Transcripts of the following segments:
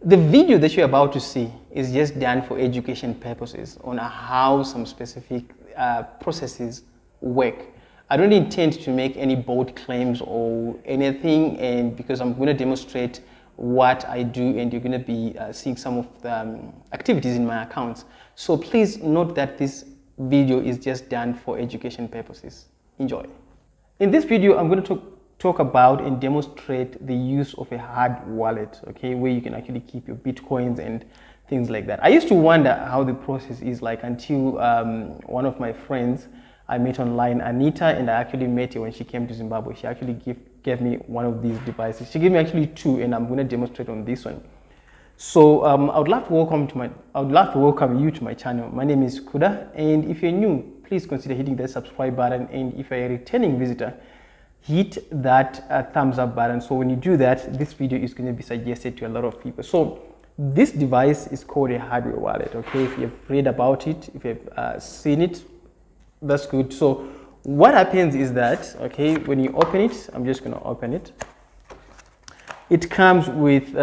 The video that you're about to see is just done for education purposes on how some specific processes work. I don't intend to make any bold claims or anything, and because I'm going to demonstrate what I do, and you're going to be seeing some of the activities in my accounts. So please note that this video is just done for education purposes. Enjoy. In this video, I'm going to talk about and demonstrate the use of a hard wallet, okay, where you can actually keep your Bitcoins and things like that. I used to wonder how the process is like until one of my friends I met online, Anita, and I actually met her when she came to Zimbabwe. She actually gave me one of these devices. She gave me actually two, and I'm going to demonstrate on this one. So I would love to welcome you to my channel. My name is Kuda, and if you're new, please consider hitting that subscribe button, and if you're a returning visitor, hit that thumbs up button. So when you do that, this video is going to be suggested to a lot of people. So this device is called a hardware wallet, okay? If you've read about it, if you've seen it, that's good. So what happens is that, okay, when you open it, I'm just going to open it. It comes with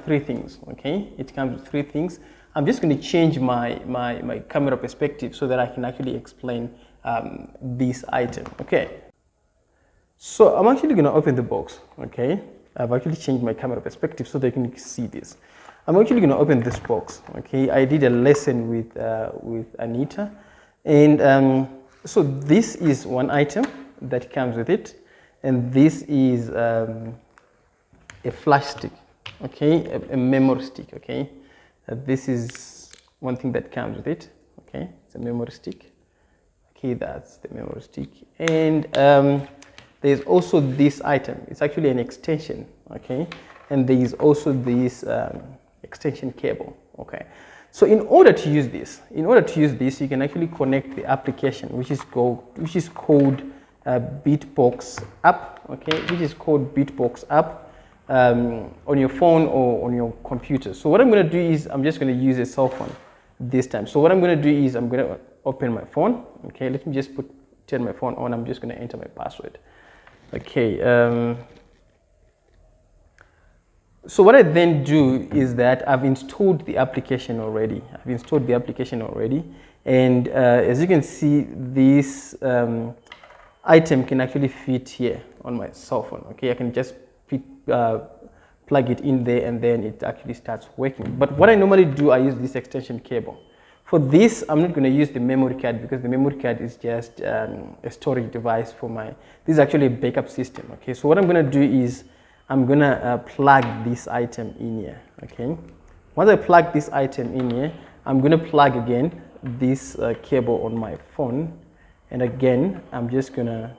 three things, okay? It comes with three things. I'm just going to change my camera perspective so that I can actually explain this item, okay? So I'm actually going to open the box, okay? I've actually changed my camera perspective so that you can see this. I'm actually going to open this box, okay? I did a lesson with Anita, and so this is one item that comes with it, and this is a flash stick, okay? A memory stick, okay? This is one thing that comes with it, okay? It's a memory stick, okay? That's the memory stick, and there's also this item. It's actually an extension, okay? And there is also this extension cable, okay? So in order to use this, you can actually connect the application, which is called Bitbox app, okay? Which is called Bitbox app on your phone or on your computer. So what I'm going to do is I'm just going to use a cell phone this time. So what I'm going to do is I'm going to open my phone, okay? Let me just turn my phone on. I'm just going to enter my password. Okay, so what I then do is that I've installed the application already. And as you can see, this item can actually fit here on my cell phone, okay? I can just plug it in there, and then it actually starts working. But what I normally do, I use this extension cable. For this, I'm not going to use the memory card because the memory card is just a storage device for this is actually a backup system, okay? So what I'm going to do is I'm going to plug this item in here, okay? Once I plug this item in here, I'm going to plug again this cable on my phone, and again, I'm just going to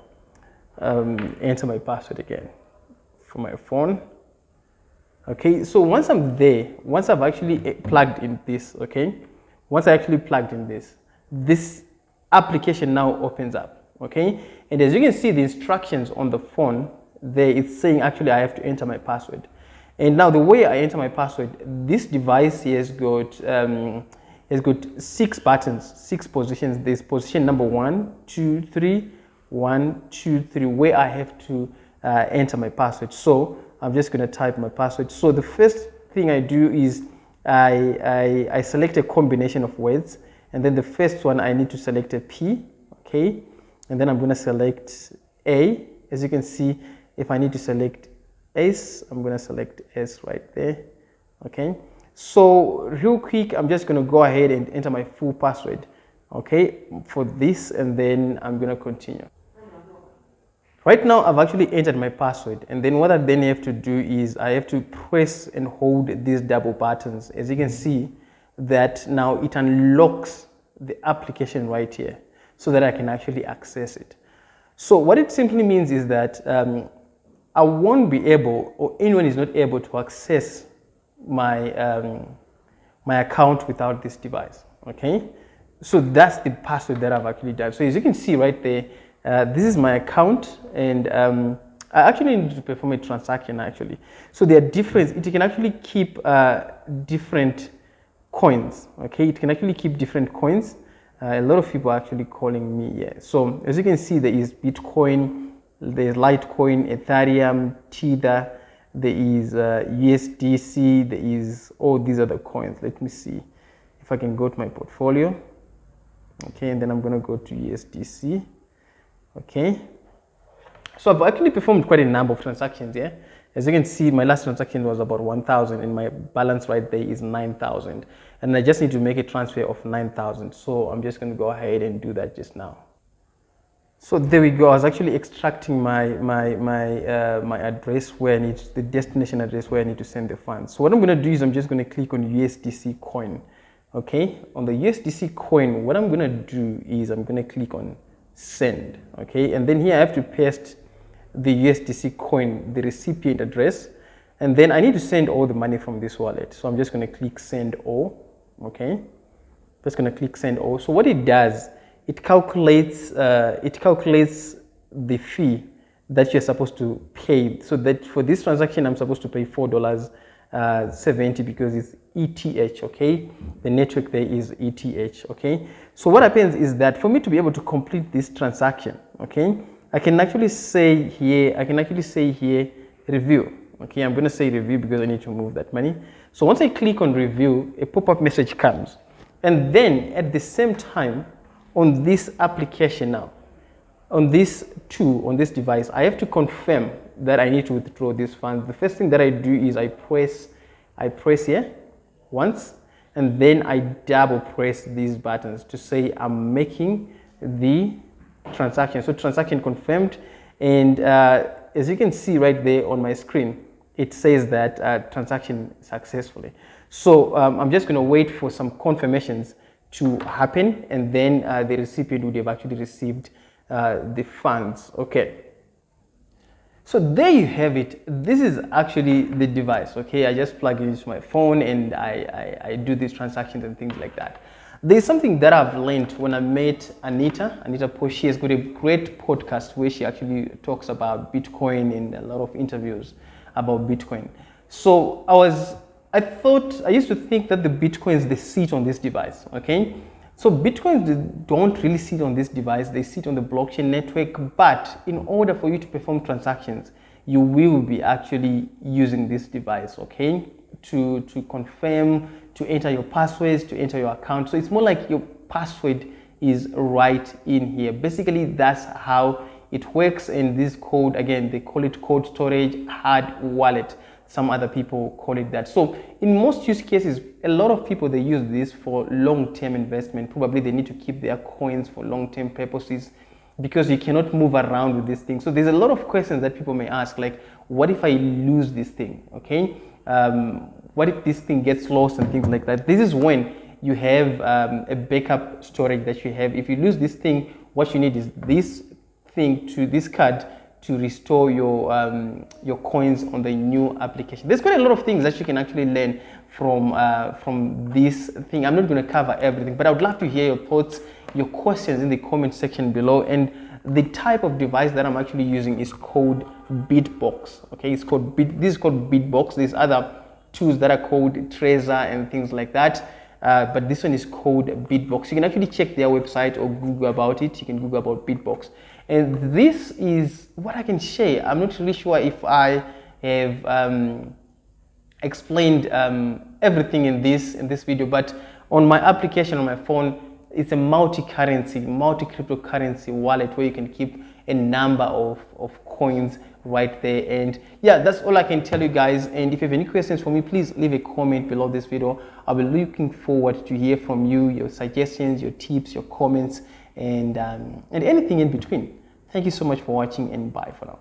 enter my password again for my phone. Okay, so once I'm there, once I've actually plugged in this, okay? Once I actually plugged in this application now opens up, okay? And as you can see, the instructions on the phone there, it's saying actually I have to enter my password. And now the way I enter my password, this device here has got 6 buttons, 6 positions. There's position number 1, 2, 3, 1, 2, 3, where I have to enter my password. So I'm just going to type my password. So the first thing I do is I select a combination of words, and then the first one I need to select a P, okay? And then I'm going to select A. As you can see, if I need to select S, I'm going to select S right there, okay? So real quick, I'm just going to go ahead and enter my full password, okay, for this, and then I'm going to continue. Right now, I've actually entered my password, and then what I then have to do is I have to press and hold these double buttons. As you can see, that now it unlocks the application right here so that I can actually access it. So what it simply means is that I won't be able, or anyone is not able to access my my account without this device, okay? So that's the password that I've actually done. So as you can see right there, this is my account, and I actually need to perform a transaction actually. So there are different, it can actually keep different coins, okay? It can actually keep different coins. A lot of people are actually calling me here. So as you can see, there is Bitcoin, there's Litecoin, Ethereum, Tether, there is USDC, there is all these other coins. Let me see if I can go to my portfolio. Okay, and then I'm going to go to USDC. Okay, so I've actually performed quite a number of transactions here. As you can see, my last transaction was about 1,000 and my balance right there is 9,000. And I just need to make a transfer of 9,000. So I'm just going to go ahead and do that just now. So there we go. I was actually extracting my address where I need, the destination address where I need to send the funds. So what I'm going to do is I'm just going to click on USDC coin. Okay, on the USDC coin, what I'm going to do is I'm going to click on send. Okay, and then here I have to paste the USDC coin, the recipient address, and then I need to send all the money from this wallet. So I'm just going to click send all. Okay, just going to click send all. So what it does, it calculates the fee that you're supposed to pay. So that for this transaction, I'm supposed to pay $4.70 because it's ETH. Okay, the network there is ETH. Okay, so what happens is that for me to be able to complete this transaction, okay, I can actually say here review. Okay, I'm going to say review because I need to move that money. So once I click on review, a pop-up message comes, and then at the same time, on this application now, on this device, I have to confirm that I need to withdraw these funds. The first thing that I do is I press here once, and then I double press these buttons to say I'm making the transaction. So transaction confirmed, and as you can see right there on my screen, it says that transaction successfully. So I'm just going to wait for some confirmations to happen, and then the recipient would have actually received the funds. Okay, so there you have it. This is actually the device. Okay, I just plug it into my phone and I do these transactions and things like that. There's something that I've learned when I met Anita Posch. She has got a great podcast where she actually talks about Bitcoin and a lot of interviews about Bitcoin. So I used to think that the Bitcoins, they sit on this device, okay? So Bitcoins don't really sit on this device, they sit on the blockchain network, but in order for you to perform transactions, you will be actually using this device, okay? To confirm, to enter your passwords, to enter your account. So it's more like your password is right in here. Basically, that's how it works. And this code, again, they call it cold storage, hard wallet. Some other people call it that. So in most use cases, a lot of people, they use this for long-term investment. Probably they need to keep their coins for long-term purposes because you cannot move around with this thing. So there's a lot of questions that people may ask, like, what if I lose this thing, okay? What if this thing gets lost and things like that? This is when you have a backup storage that you have. If you lose this thing, what you need is this card to restore your coins on the new application. There's quite a lot of things that you can actually learn from this thing. I'm not going to cover everything, but I would love to hear your thoughts, your questions in the comment section below. And the type of device that I'm actually using is called Bitbox. Okay, this is called Bitbox. There's other tools that are called Trezor and things like that. But this one is called Bitbox. You can actually check their website or Google about it. You can Google about Bitbox. And this is what I can share. I'm not really sure if I have explained everything in this video, but on my application on my phone, it's a multi-cryptocurrency wallet where you can keep a number of coins right there. And yeah, that's all I can tell you guys. And if you have any questions for me, please leave a comment below this video. I'll be looking forward to hear from you, your suggestions, your tips, your comments, and anything in between. Thank you so much for watching, and bye for now.